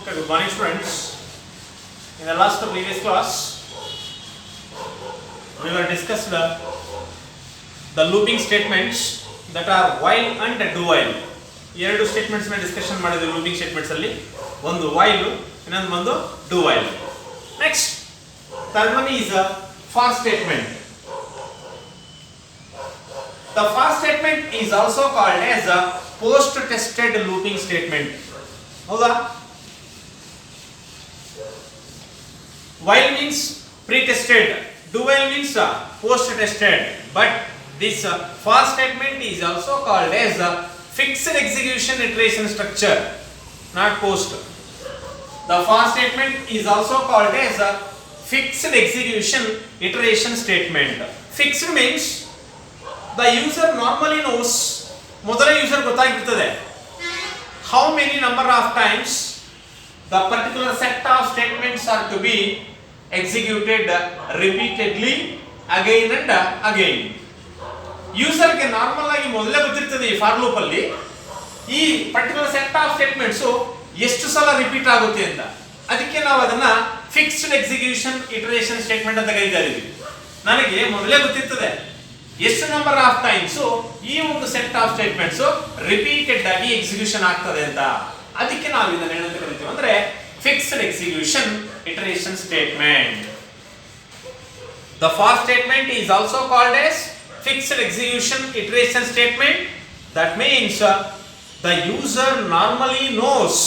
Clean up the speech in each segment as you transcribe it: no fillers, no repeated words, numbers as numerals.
Okay, good morning students. In the last previous class, we were discussed the looping statements that are while and do while. ಎರಡು statements ನ discussion ಮಾಡಿದ್ವಿ looping statements ಅಲ್ಲಿ. ಒಂದು while, ಇನ್ನೊಂದು ಬಂದು do while. Next, third one is a for statement. The for statement is also called as a post tested looping statement. ಹೌದಾ? While means pre-tested, do while means post-tested. But this for statement is also called as a fixed execution iteration structure, not post. The for statement is also called as a fixed execution iteration statement. Fixed means the user normally knows, ಮೊದಲ user ಗೊತ್ತಾಗಿರ್ತದೆ how many number of times the particular set of statements are to be executed repeatedly again and again. User ಗೆ normal ಆಗಿ ಮೊದಲೇ ಗೊತ್ತಿರ್ತದೆ ಈ for loop ಅಲ್ಲಿ ಈ particular set of statements ಎಷ್ಟು ಸಲ ರಿಪೀಟ್ ಆಗುತ್ತೆ ಅಂತ. ಅದಕ್ಕೆ ನಾವು ಅದನ್ನ ಫಿಕ್ಸ್ಡ್ ಎಕ್ಸಿಕ್ಯೂಷನ್ ಇಟರೇಷನ್ ಸ್ಟೇಟ್ಮೆಂಟ್ ಅಂತ ಕರೀತಾ ಇದೀವಿ. ನನಗೆ ಮೊದಲೇ ಗೊತ್ತಿರ್ತದೆ ಎಷ್ಟು ನಂಬರ್ ಆಫ್ ಟೈಮ್ಸ್ ಈ ಒಂದು ಸೆಟ್ ಆಫ್ ಸ್ಟೇಟ್ಮೆಂಟ್ಸ್ ರಿಪೀಟೆಡ್ ಆಗಿ ಎಕ್ಸಿಕ್ಯೂಷನ್ ಆಗ್ತದೆ ಅಂತ. ಅದಕ್ಕೆ ನಾವು ಇದನ್ನ ಏನಂತ ಕರಿತೀವಿ ಅಂದ್ರೆ fixed execution iteration statement. The for statement is also called as fixed execution iteration statement. That means the user normally knows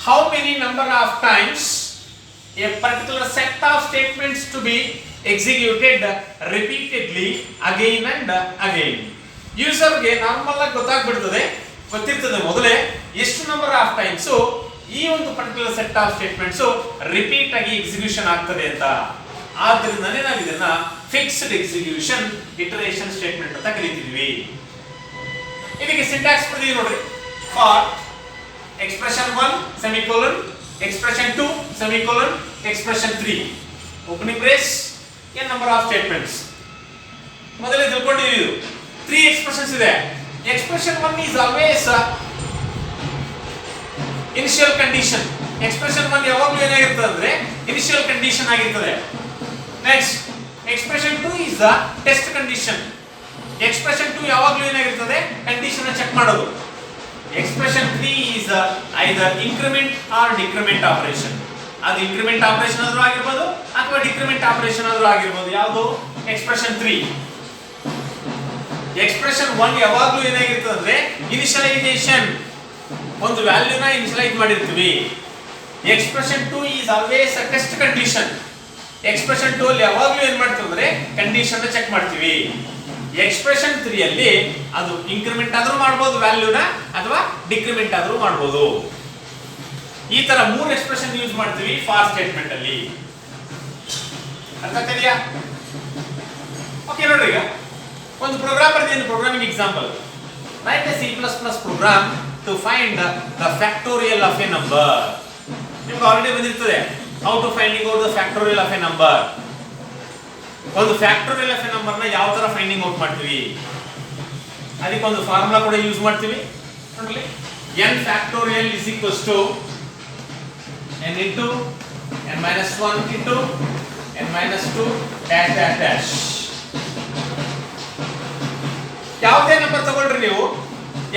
how many number of times a particular set of statements to be executed repeatedly again and again. User ಗೆ normal ಆಗಿ ಗೊತ್ತಿರ್ತದೆ ಮೊದಲೇ ಎಷ್ಟು number of times ಈ ಒಂದು particular set of statements repeat ಆಗಿ execution ಆಗ್ತದೆ ಅಂತ. ಆದ್ದರಿಂದನೇ ನಾವು ಇದನ್ನ ಫಿಕ್ಸ್ಡ್ ಎಕ್ಸಿಕ್ಯೂಷನ್ ಇಟರೇಷನ್ ಸ್ಟೇಟ್ಮೆಂಟ್ ಅಂತ ಕರೀತೀವಿ. ಇದಕ್ಕೆ ಸಿಂಟ್ಯಾಕ್ಸ್ ಬರ್ತೀವಿ ನೋಡ್ರಿ. For expression 1 semicolon, expression 2 semicolon, expression 3 opening brace, n number of statements. ಮೊದಲೇ ತಿಳ್ಕೊಂಡಿದ್ದೀವಿ ಇದು 3 ಎಕ್ಸ್ಪ್ರೆಷನ್ಸ್ ಇದೆ. Expression 1 is always initial condition. Expression 1 ಯಾವಾಗಲೂ ಏನಾಗಿರ್ತದೆ ಅಂದ್ರೆ ಇನಿಷಿಯಲ್ ಕಂಡೀಷನ್ ಆಗಿರ್ತದೆ. Next expression 2 is the test condition. Expression 2 ಯಾವಾಗಲೂ ಏನಾಗಿರ್ತದೆ ಕಂಡೀಷನ್ ಅನ್ನು ಚೆಕ್ ಮಾಡೋದು. Expression 3 is either increment or decrement operation. ಅದು increment ಆಪರೇಷನ್ ಆದ್ರೂ ಆಗಿರಬಹುದು ಅಥವಾ decrement ಆಪರೇಷನ್ ಆದ್ರೂ ಆಗಿರಬಹುದು. ಯಾವುದು ಎಕ್ಸ್ಪ್ರೆಷನ್ 3. ಎಕ್ಸ್ಪ್ರೆಷನ್ 1 ಯಾವಾಗಲೂ ಏನಾಗಿರ್ತದೆ ಅಂದ್ರೆ ಇನಿಷಿಯಲೈಸೇಷನ್, ಒಂದು ವ್ಯಾಲ್ಯೂನ ಇನಿಷಿಯಲೈಸ್ ಮಾಡಿರ್ತೀವಿ. Expression 2 is always a test condition. Expression 2 ಅಲ್ಲಿ ಯಾವಾಗಲೂ ಏನ್ ಮಾಡ್ತೀವಿ ಅಂದ್ರೆ ಕಂಡೀಷನ್ ಚೆಕ್ ಮಾಡ್ತೀವಿ. ಎಕ್ಸ್ಪ್ರೆಷನ್ 3 ಅಲ್ಲಿ ಅದು ಇನ್ಕ್ರಿಮೆಂಟ್ ಆದ್ರೂ ಮಾಡಬಹುದು ವ್ಯಾಲ್ಯೂನ ಅಥವಾ ಡಿಕ್ರಿಮೆಂಟ್ ಆದ್ರೂ ಮಾಡಬಹುದು. ಈ ತರ 3 ಎಕ್ಸ್ಪ್ರೆಷನ್ ಯೂಸ್ ಮಾಡ್ತೀವಿ ಫಾರ್ ಸ್ಟೇಟ್ಮೆಂಟ್ ಅಲ್ಲಿ. ಅರ್ಥ ಆಗ್ತಿದೆಯಾ? ಓಕೆ ನೋಡ್ರಿ, ಈಗ ಒಂದು ಪ್ರೋಗ್ರಾಮ್ ಬರ್ತೀನಿ, programming example. Write a C++ program to find the factorial of a number. ನಿಮಗೆ ಆಲ್ರೆಡಿ ಬಂದಿರ್ತದೆ how to finding out the factorial of a number. ಒಂದು ಫ್ಯಾಕ್ಟೋರಿಯಲ್ ಆಫ್ ಎ ನಂಬರ್ ನ ಯಾವ ತರ ಫೈಂಡಿಂಗ್ ಔಟ್ ಮಾಡ್ತೀವಿ, ಅದಕ್ಕೆ ಒಂದು ಫಾರ್ಮುಲಾ ಕೂಡ ಯೂಸ್ ಮಾಡ್ತೀವಿ. ನೋಡ್ಲಿ, n factorial is equals to n into n minus 1 into n minus 2 dash dash dash. ಯಾವುದೇ ನಂಬರ್ ತಗೊಳ್ರಿ ನೀವು,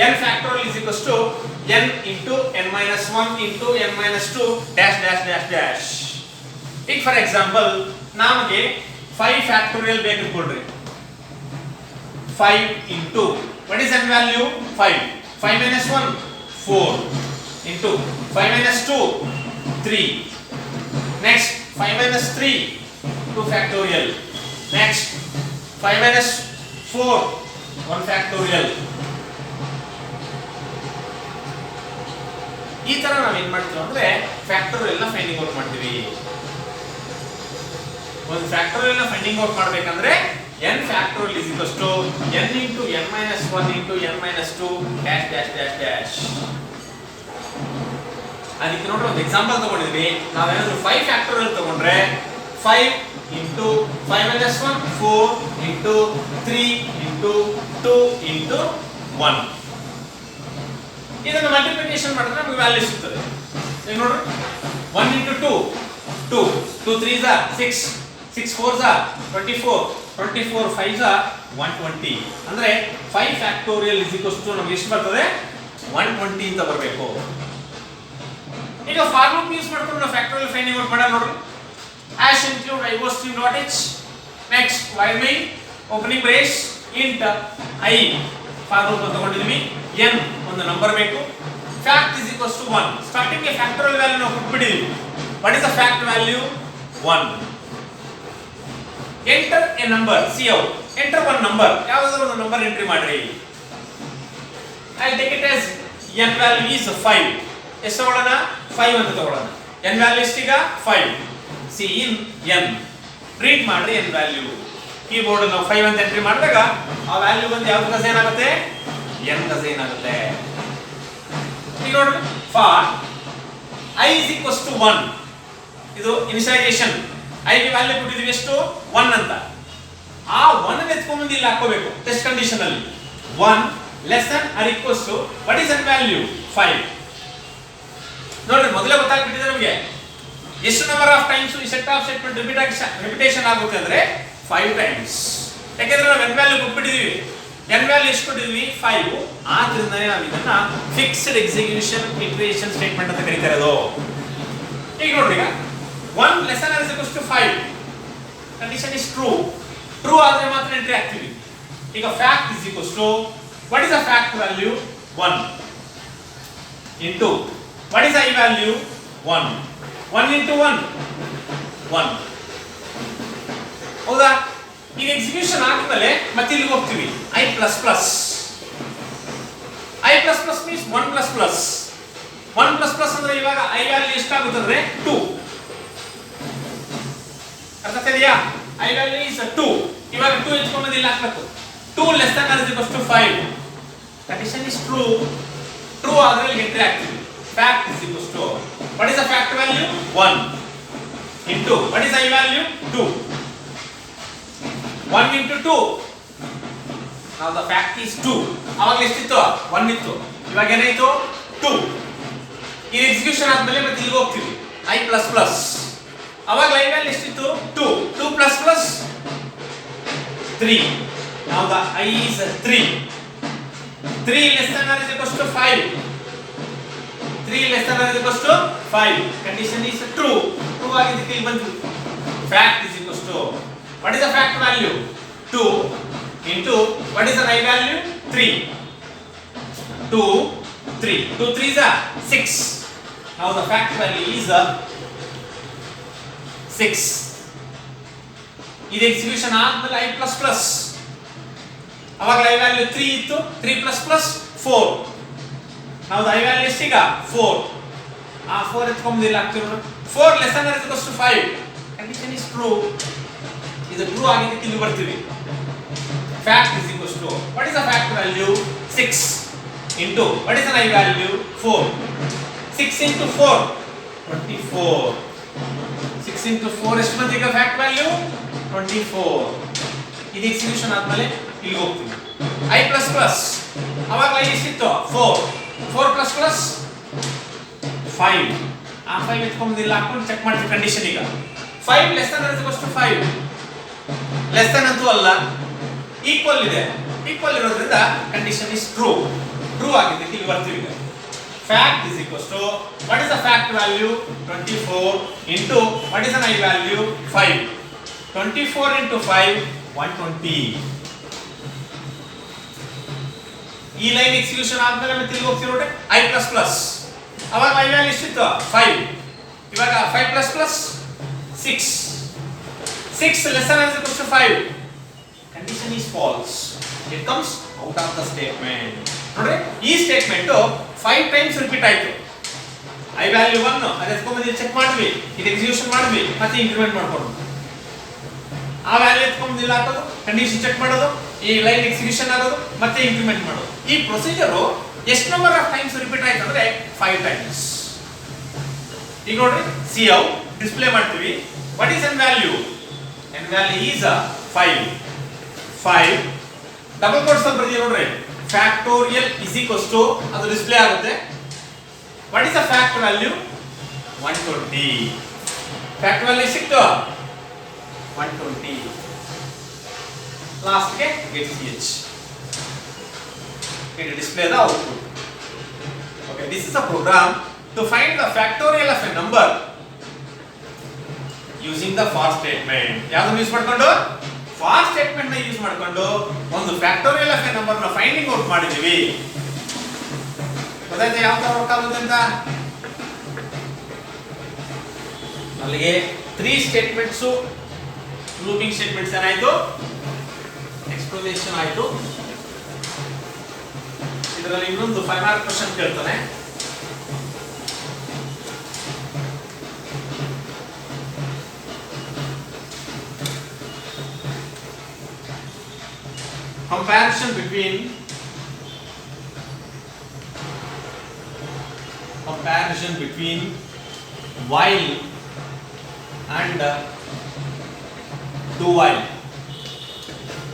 n factorial is equals to n into n minus 1 into n minus 2 dash dash dash dash. ಈಗ for example ನಮಗೆ 5 factorial ಬೇಕು ಅನ್ಕೊಳ್ಳ್ರಿ. 5 into what is n value? 5. 5 minus 1 4 into 5 minus 2 3. Next 5 minus 3 2 factorial. Next 5 minus 4 1 factorial. ಈ ತರ ನಾವು ಏನ್ ಮಾಡ್ತೀವಿ ಅಂದ್ರೆ factorial ನ ಫೈಂಡಿಂಗ್ ಔಟ್ ಮಾಡ್ತೀವಿ. ಒಂದು ಫ್ಯಾಕ್ಟೋರಿಯಲ್ ನ ಫೈಂಡಿಂಗ್ ಔಟ್ ಮಾಡಬೇಕಂದ್ರೆ n factorial is equals to n into n minus 1 into n minus 2 dash dash dash dash. ಅದಕ್ಕೆ ನೋಡ್ರಿ ಒಂದು ಎಕ್ಸಾಂಪಲ್ ತಗೊಂಡಿದ್ವಿ. ನಾವೇನಾದ್ರೂ 5 ಫ್ಯಾಕ್ಟೋರಿಯಲ್ ತಗೊಂಡ್ರೆ 5 into 5 minus 1 4 into 3 into 2 into 1. ಇದನ್ನು ಮಲ್ಟಿಪ್ಲಿಕೇಶನ್ ಮಾಡಿದ್ರೆ ನಮಗೆ ವ್ಯಾಲ್ಯೂ ಸಿಗ್ತದೆ. ಈಗ ನೋಡ್ರಿ 1 into 2 2 2 3s are 6 6 4s are 24 24 5s are 120 ಅಂದ್ರೆ 5 ಫ್ಯಾಕ್ಟೋರಿಯಲ್ is equals to ನಮಗೆ ಎಷ್ಟು ಬರ್ತದೆ 120 ಅಂತ ಬರಬೇಕು. ಈಗ ಫಾರ್ ಲೂಪ್ ಯೂಸ್ ಮಾಡ್ಕೊಂಡು ನಾವು ಫ್ಯಾಕ್ಟೋರಿಯಲ್ ಫೈಂಡಿಂಗ್ ಔಟ್ ಮಾಡೋಣ ನೋಡ್ರಿ. hash include iostream.h next while main opening brace int I for loop ತಗೊಂಡಿದ್ವಿ n ಒಂದು ನಂಬರ್ ಬೇಕು. fact is equals to 1 starting a factorial value ನಾವು ಕೊಟ್ಬಿಟ್ಟಿದ್ವಿ. what is the fact value 1. enter a number see out enter one number ಯಾವುದಾದರೂ ಒಂದು number entry ಮಾಡ್ರಿ. I'll take it as n value is 5 ಎಷ್ಟು ತಗೊಳ್ಳೋಣ 5 ಅಂತ ತಗೊಳ್ಳೋಣ. n value ಎಷ್ಟೀಗ 5 see in n read ಮಾಡ್ರಿ n value keyboard ನಾವು 5 ಅಂತ ಎಂಟ್ರಿ ಮಾಡಿದಾಗ ಆ ವ್ಯಾಲ್ಯೂ ಬಂದು ಯಾವ್ದು ಕಸ ಏನಾಗುತ್ತೆ n ಕಸ ಏನಾಗುತ್ತೆ. ಈಗ ನೋಡ್ರಿ for I is equals to 1 ಇದು ಇನಿಷಿಯಲೈಸೇಷನ್ I ಗೆ ವ್ಯಾಲ್ಯೂ ಕೊಟ್ಟಿದ್ದೀವಿ ಎಷ್ಟು 1 ಅಂತ. ಆ 1 ಅನ್ನು ಎತ್ಕೊಂಡು ಬಂದು ಇಲ್ಲಿ ಹಾಕೋಬೇಕು ಟೆಸ್ಟ್ ಕಂಡೀಷನ್ ಅಲ್ಲಿ 1 less than or equals to what is n value 5. ನೋಡ್ರಿ ಮೊದಲೇ ಗೊತ್ತಾಗ್ಬಿಟ್ಟಿದೆ ನಮಗೆ ಎಷ್ಟು ನಂಬರ್ ಆಫ್ ಟೈಮ್ಸ್ ಈ ಸೆಟ್ ಆಫ್ ಸ್ಟೇಟ್ಮೆಂಟ್ ರಿಪಿಟೇಷನ್ ಆಗುತ್ತೆ ಅಂದ್ರೆ 5 ಟೈಮ್ಸ್. ಯಾಕಂದ್ರೆ ನಾವು n ವ್ಯಾಲ್ಯೂ ಕೊಟ್ಬಿಟ್ಟಿದೀವಿ n ವ್ಯಾಲ್ಯೂ ಎಷ್ಟು ಕೊಟ್ಟಿದ್ವಿ 5 ಆದ್ರಿಂದನೇ ನಾವು ಇದನ್ನ ಫಿಕ್ಸ್ಡ್ ಎಕ್ಸಿಕ್ಯೂಷನ್ ಇಟರೇಷನ್ ಸ್ಟೇಟ್ಮೆಂಟ್ ಅಂತ ಕರೀತಾ ಇರೋದು. ಈಗ ನೋಡ್ರಿ ಈಗ 1 less than or equals to 5 condition is true true ಆದ್ರೆ ಮಾತ್ರ ಎಂಟ್ರಿ ಆಗ್ತೀವಿ. ಈಗ fact is equals to what is the fact value 1 into what is I value 1 1 into 1 1 ಹೌದಾ. ಈಗ ಎಕ್ಸಿಕ್ಯೂಷನ್ ಆದ್ಮೇಲೆ ಮತ್ತೆ ಇಲ್ಲಿಗೆ ಹೋಗ್ತೀವಿ I++ means 1++ ಅಂದ್ರೆ ಇವಾಗ I ವ್ಯಾಲ್ಯೂ ಎಷ್ಟಾಗುತ್ತೆ ಅಂದ್ರೆ 2 ಅರ್ಥ ಆಗ್ತಿದೆಯಾ. I ವ್ಯಾಲ್ಯೂ is 2 ಇವಾಗ 2 ಎತ್ಕೊಂಡು ಇಲ್ಲಿ ಹಾಕಬೇಕು 2 less than or equals to 5 condition is true ಆದ್ರೆ ಇಲ್ಲಿ ಎಂಟ್ರಿ ಆಗ್ತೀವಿ. fact is equals to what is the fact value 1 into what is I value 2 1 into 2 now the fact is 2 ಅವಾಗ ಎಷ್ಟಿತ್ತು 1 ಇತ್ತು ಇವಾಗ ಏನಾಯ್ತು 2 ಈ ಎಕ್ಸಿಕ್ಯೂಷನ್ ಆದ್ಮೇಲೆ ಮತ್ತೆ ಇಲ್ಲಿಗೆ ಹೋಗ್ತೀವಿ I++ ಅವಾಗ I value ಎಷ್ಟಿತ್ತು 2 2++ 3 now the I is 3 less than or equals to 5 3 less than or equals to 5 condition is true ಆಗಿದ್ದಕ್ಕೆ ಇಲ್ಲಿ ಬಂತು fact is equals to what is the fact value 2 into what is the I value 3 2 3 2 3s are 6 now the fact value is 6 ಇದು execution ಆದ್ಮೇಲೆ I++ ಅವಾಗ I value 3 ಇತ್ತು 3++ 4 now the I value is 4 ಆ 4 ಎತ್ಕೊಂಡು ಇಲ್ಲಿ ಹಾಕ್ತಿರೋ 4 less than or equals to 5 condition is true ಇದು true ಆಗಿದ್ದಕ್ಕೆ ಇಲ್ಲಿ ಬರ್ತೀವಿ fact is equals to what is the fact value 6 into what is the I value 4 6 into 4 24 6 into 4 ಎಷ್ಟು ಬಂತು ಈಗ fact value 24 ಇದು ಎಕ್ಸಿಕ್ಯೂಷನ್ ಆದ್ಮೇಲೆ ಇಲ್ಲಿ ಹೋಗ್ತೀವಿ I++ ಅವಾಗ I ಎಷ್ಟಿತ್ತು 4 5 ಆ 5 ಎತ್ಕೊಂಡು ಇಲ್ಲಿ ಹಾಕೊಂಡು ಚೆಕ್ ಮಾಡ್ತೀವಿ ಕಂಡೀಷನ್. ಈಗ 5 less than or equals to 5 less than ಅಂತೂ ಅಲ್ಲ ಈಕ್ವಲ್ ಇದೆ ಈಕ್ವಲ್ ಇರೋದ್ರಿಂದ ಕಂಡೀಷನ್ ಇಸ್ ಟ್ರೂ ಆಗಿದ್ದಕ್ಕೆ ಇಲ್ಲಿ ಬರ್ತೀವಿ. ಈಗ fact is equals to what is the fact value 24 into what is the I value 5 24 into 5 120 ಈ ಲೈನ್ ಎಕ್ಸಿಕ್ಯೂಷನ್ ಆದ್ಮೇಲೆ ಮತ್ತೆ ಇಲ್ಲಿ ಹೋಗ್ತೀವಿ ನೋಡಿ I++ ಅವಾಗ I ವ್ಯಾಲ್ಯೂ ಎಷ್ಟಿತ್ತು 5 ಇವಾಗ 5++ 6 less than or equals to 5 condition is false it comes out of the statement. ನೋಡಿ ಈ ಸ್ಟೇಟ್ಮೆಂಟ್ 5 ಟೈಮ್ಸ್ ರಿಪೀಟ್ ಆಯ್ತು I ವ್ಯಾಲ್ಯೂ 1 ಅದು ಎತ್ಕೊಂಡು ಬಂದು ಚೆಕ್ ಮಾಡಿದ್ವಿ ಇದು ಎಕ್ಸಿಕ್ಯೂಷನ್ ಮಾಡಿದ್ವಿ ಮತ್ತೆ ಇಂಕ್ರಿಮೆಂಟ್ ಮಾಡ್ಕೊಂಡು ಆ ವ್ಯಾಲ್ಯೂ ಎತ್ಕೊಂಡು ಇಲ್ಲಿ ಹಾಕೋದು ಕಂಡೀಷನ್ ಚೆಕ್ ಮಾಡೋದು ಈ ಲೈನ್ ಎಕ್ಸಿಕ್ಯೂಷನ್ ಆಗೋದು ಮತ್ತೆ ಇಂಕ್ರಿಮೆಂಟ್ ಮಾಡೋದು ಈ ಪ್ರೊಸೀಜರ್ ಎಷ್ಟು ನಂಬರ್ ಆಫ್ ಟೈಮ್ಸ್ ರಿಪೀಟ್ ಆಯ್ತು ಅಂದ್ರೆ 5 ಟೈಮ್ಸ್. ಈಗ ನೋಡ್ರಿ ಸಿ ಔಟ್ ಡಿಸ್ಪ್ಲೇ ಮಾಡ್ತೀವಿ what is n value is 5 double quotes ಅಲ್ಲಿ ಬರ್ತೀವಿ ನೋಡ್ರಿ ಫ್ಯಾಕ್ಟೋರಿಯಲ್ is equals to ಅದು ಡಿಸ್ಪ್ಲೇ ಆಗುತ್ತೆ what is the fact value 120. Fact value ಸಿಕ್ತು 120. ಲಾಸ್ಟ್ ಗೆ get ch. It display the output. Okay, this is a program to find the factorial of a number using the for statement. ಯಾವುದು use ಮಾಡ್ಕೊಂಡು for statement ನ use ಮಾಡ್ಕೊಂಡು ಒಂದು factorial of a number ನ finding out ಮಾಡಿದೀವಿ. ಗೊತ್ತಾಯ್ತಾ ಯಾವ ತರ ವರ್ಕ್ ಆಗುತ್ತೆ ಅಂತ? ಅಲ್ಲಿಗೆ 3 ಸ್ಟೇಟ್ಮೆಂಟ್ಸ್ ಲೂಪಿಂಗ್ ಸ್ಟೇಟ್ಮೆಂಟ್ಸ್ ಏನಾಯ್ತು, ಎಕ್ಸ್ಪ್ಲನೇಷನ್ ಆಯ್ತು. ಇದರಲ್ಲಿ ಇನ್ನೊಂದು 5 ಮಾರ್ಕ್ ಕ್ವೆಶ್ಚನ್ ಕೇಳ್ತಾನೆ. Comparison between while and do while.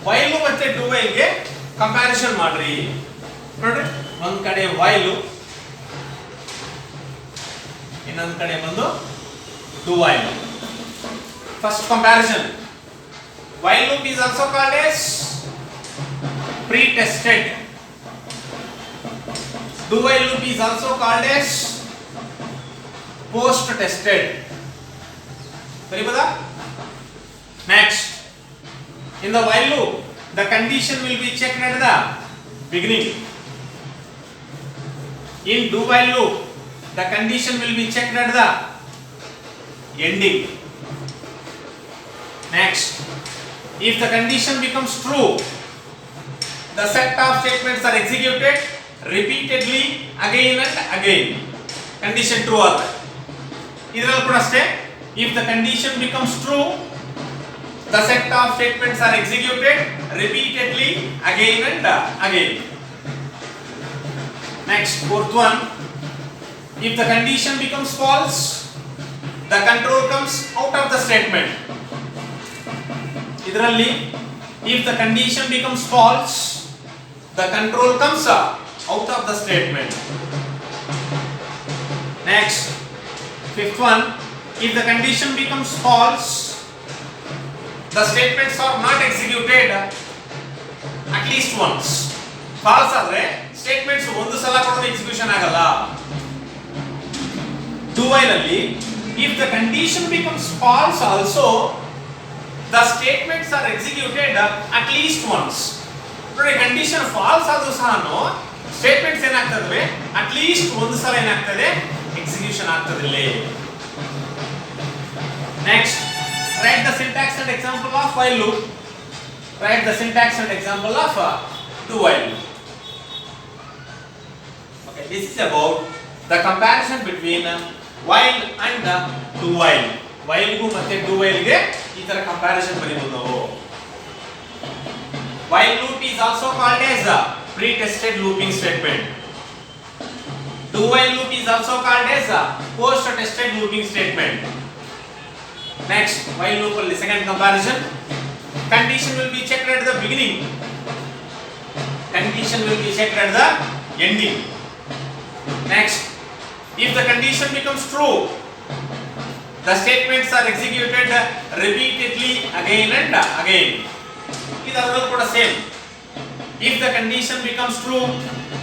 while ಮತ್ತೆ do while ಗೆ ಕಂಪ್ಯಾರಿಸನ್ ಮಾಡ್ರಿ. ನೋಡ್ರಿ, ಒಂದ್ ಕಡೆ while, ಇನ್ನೊಂದ್ ಕಡೆ ಬಂದು do while. First comparison. while loop is also called as pre-tested. Do while loop is also called as post-tested. Next, in the while loop, the condition will be checked at the beginning. In do while loop, the condition will be checked at the ending. Next, if the condition becomes true, the set of statements are executed repeatedly again and again. Condition true ಆದ್ರೆ ಇದರಲ್ಲಿ ಕೂಡ ಅಷ್ಟೇ, if the condition becomes true, the set of statements are executed repeatedly again and again. Next, fourth one, if the condition becomes false, the control comes out of the statement. ಇದರಲ್ಲಿ if the condition becomes false, the control comes out of the statement. Next, fifth one, if the condition becomes false, the statements are not executed at least once. False ಆದ್ರೆ statements ಒಂದು ಸಲ ಕೂಡ execution ಆಗಲ್ಲ. do while ಅಲ್ಲಿ if the condition becomes false also, the statements are executed at least once. ನೋಡಿ, condition falls ಆದ್ರೂ ಸಹ statements ಏನಾಗ್ತದೆ, ಅಟ್ ಲೀಸ್ಟ್ ಒಂದು ಸಲ ಏನಾಗ್ತದೆ, ಎಕ್ಸಿಕ್ಯೂಷನ್ ಆಗ್ತದೆ ಇಲ್ಲಿ. Next, write the syntax and example of while loop. Write the syntax and example of do while loop. Okay, this is about the comparison between while and do while. while ಗೂ ಮತ್ತೆ do while ಗೆ ಈ ತರ comparison ಬರೀಬಹುದು ನಾವು. while loop is also called as a pre-tested looping statement. Do while loop is also called as a post-tested looping statement. Next, while loop ಅಲ್ಲಿ second comparison, condition will be checked at the beginning, condition will be checked at the ending. Next, if the condition becomes true, the statements are executed repeatedly again and again. ಇದರಲ್ಲೂ ಕೂಡ same. If the condition becomes true,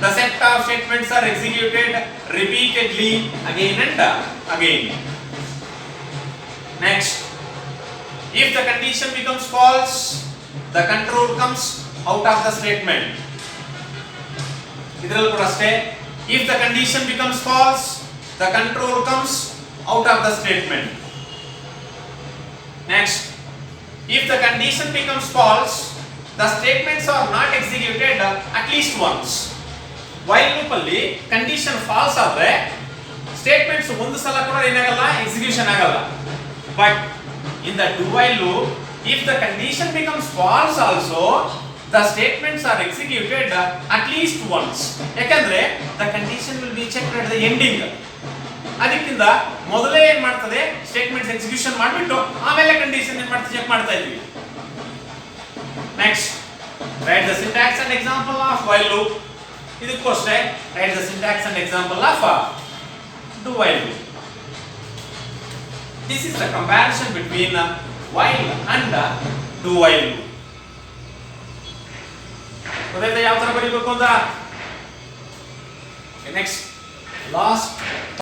the set of statements are executed repeatedly again and again. Next, if the condition becomes false, the control comes out of the statement. ಇದರಲ್ಲೂ ಕೂಡ ಅಷ್ಟೇ, if the condition becomes false, the control comes out of the statement. Next, if the condition becomes false, the statements are not executed at least once. while loop ಅಲ್ಲಿ condition false ಆದ್ರೆ statements ಒಂದು ಸಲ ಕೂಡ ಏನಾಗಲ್ಲ, execution ಆಗಲ್ಲ. but in the do while loop, if the condition becomes false also, the statements are executed at least once. ಯಾಕಂದ್ರೆ the condition will be checked at the ending. ಅದಕ್ಕಿಂತ ಮೊದಲೇ ಏನು ಮಾಡ್ತದೆ, ಸ್ಟೇಟ್ಮೆಂಟ್ಸ್ ಎಕ್ಸಿಕ್ಯೂಷನ್ ಮಾಡಿಬಿಟ್ಟು ಆಮೇಲೆ ಕಂಡೀಷನ್ ಏನು ಮಾಡ್ತಾ ಚೆಕ್ ಮಾಡ್ತಾ ಇದ್ವಿ. Next, right the syntax and example of while loop. ಇದಕ್ಕೂ ಅಷ್ಟೇ, right the syntax and example of do while loop. This is the comparison between while and do while. ಗೊತ್ತಾಯ್ತಾ ಯಾವ ತರ ಬರೀಬೇಕು ಅಂತ? Next last